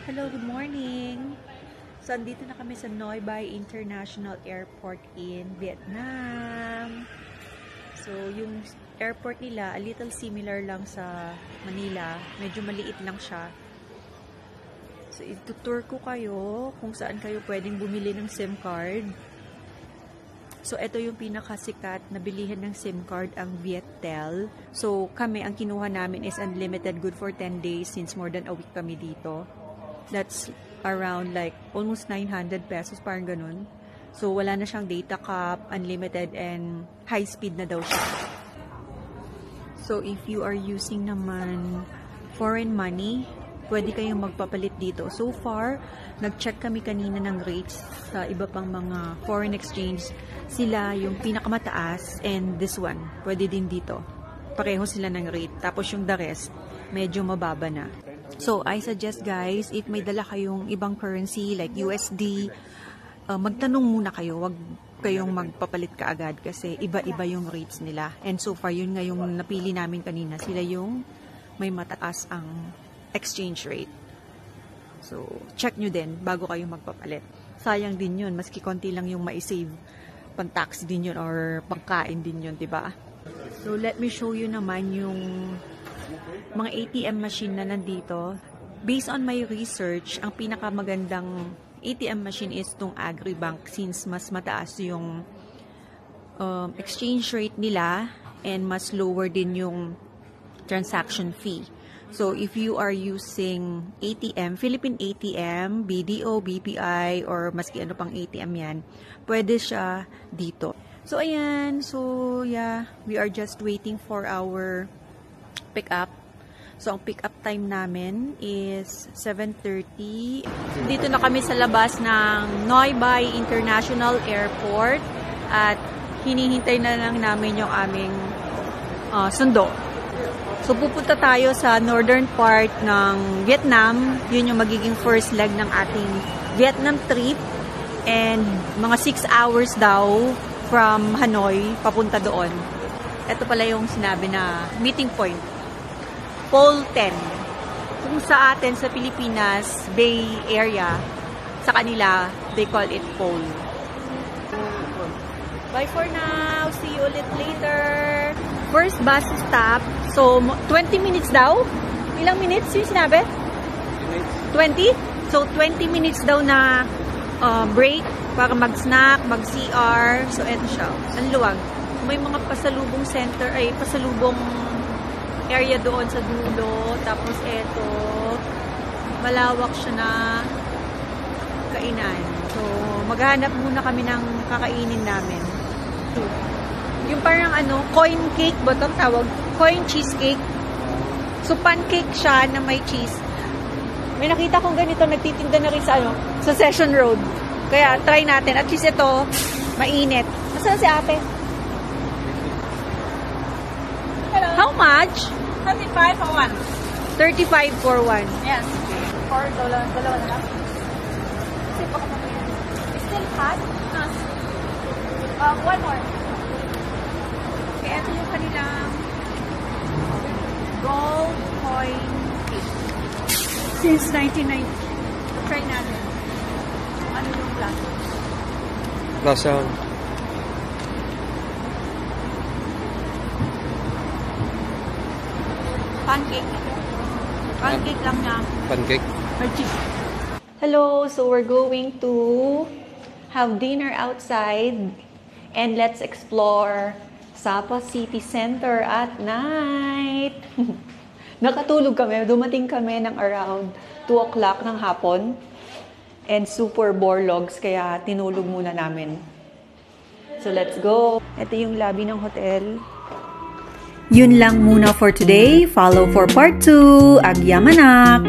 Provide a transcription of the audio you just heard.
Hello, good morning! So, andito na kami sa Noi Bai International Airport in Vietnam. So, yung airport nila, a little similar lang sa Manila. Medyo maliit lang siya. So, itutour ko kayo kung saan kayo pwedeng bumili ng SIM card. So, ito yung pinakasikat na bilihan ng SIM card, ang Viettel. So, kami, ang kinuha namin is unlimited, good for 10 days since more than a week kami dito. That's around like almost 900 pesos, parang ganun. So, wala na siyang data cap, unlimited, and high speed na daw siya. So, if you are using naman foreign money, pwede kayong magpapalit dito. So far, nag-check kami kanina ng rates sa iba pang mga foreign exchange. Sila yung pinakamataas, and this one, pwede din dito. Pareho sila ng rate. Tapos yung the rest, medyo mababa na. So, I suggest guys, if may dala kayong ibang currency like USD, magtanong muna kayo. Wag kayong magpapalit kaagad kasi iba-iba yung rates nila. And so far, yun nga yung napili namin kanina. Sila yung may mataas ang exchange rate. So, check nyo din bago kayo magpapalit. Sayang din yun. Maski konti lang yung maisave. Pang-tax din yun or pangkain din yun, diba? So, let me show you naman yung mga ATM machine na nandito. Based on my research, ang pinakamagandang ATM machine is tong Agribank since mas mataas yung exchange rate nila and mas lower din yung transaction fee. So, if you are using ATM, Philippine ATM, BDO, BPI, or maski ano pang ATM yan, pwede siya dito. So, ayan. So, yeah, we are just waiting for our pick up. So, ang pick up time namin is 7:30. Dito na kami sa labas ng Noi Bai International Airport at hinihintay na lang namin yung aming sundo. So, pupunta tayo sa northern part ng Vietnam. Yun yung magiging first leg ng ating Vietnam trip. And mga 6 hours daw from Hanoi papunta doon. Ito pala yung sinabi na meeting point. Pole 10. Kung sa atin, sa Pilipinas, Bay Area, sa kanila, they call it Pole. Bye for now. See you ulit later. First bus stop. So, 20 minutes daw? Ilang minutes yung sinabi? 20? So, 20 minutes daw na break para mag-snack, mag-CR. So, eto siya. Ang luwag. May mga pasalubong center, ay pasalubong area doon sa dulo. Tapos eto, malawak siya na kainan. So, maghanap muna kami ng kakainin namin. Yung parang coin cake ba itong tawag? Coin cheesecake. So, pancake siya na may cheese. May nakita kong ganito, nagtitinda na rin sa Session Road. Kaya, try natin. At least ito, mainit. Nasaan si ate? Hello. How much? 35 for one. 35 for one. Yes. Or dalawa na lang. Kasi baka mamaya. It's still hot? Yes. One more. Kaya ito yung kanilang gold coin cake. Since 1990. Try natin. Ano yung lasa? Lasa. Pancake. Pancake lang na. Pancake. Hello, so we're going to have dinner outside and let's explore Sapa City Center at night. Nakatulog kami. Dumating kami ng around 2 o'clock ng hapon and super borlogs kaya tinulog muna namin. So let's go. Ito yung lobby ng hotel. Yun lang muna for today. Follow for part 2. Agyamanak!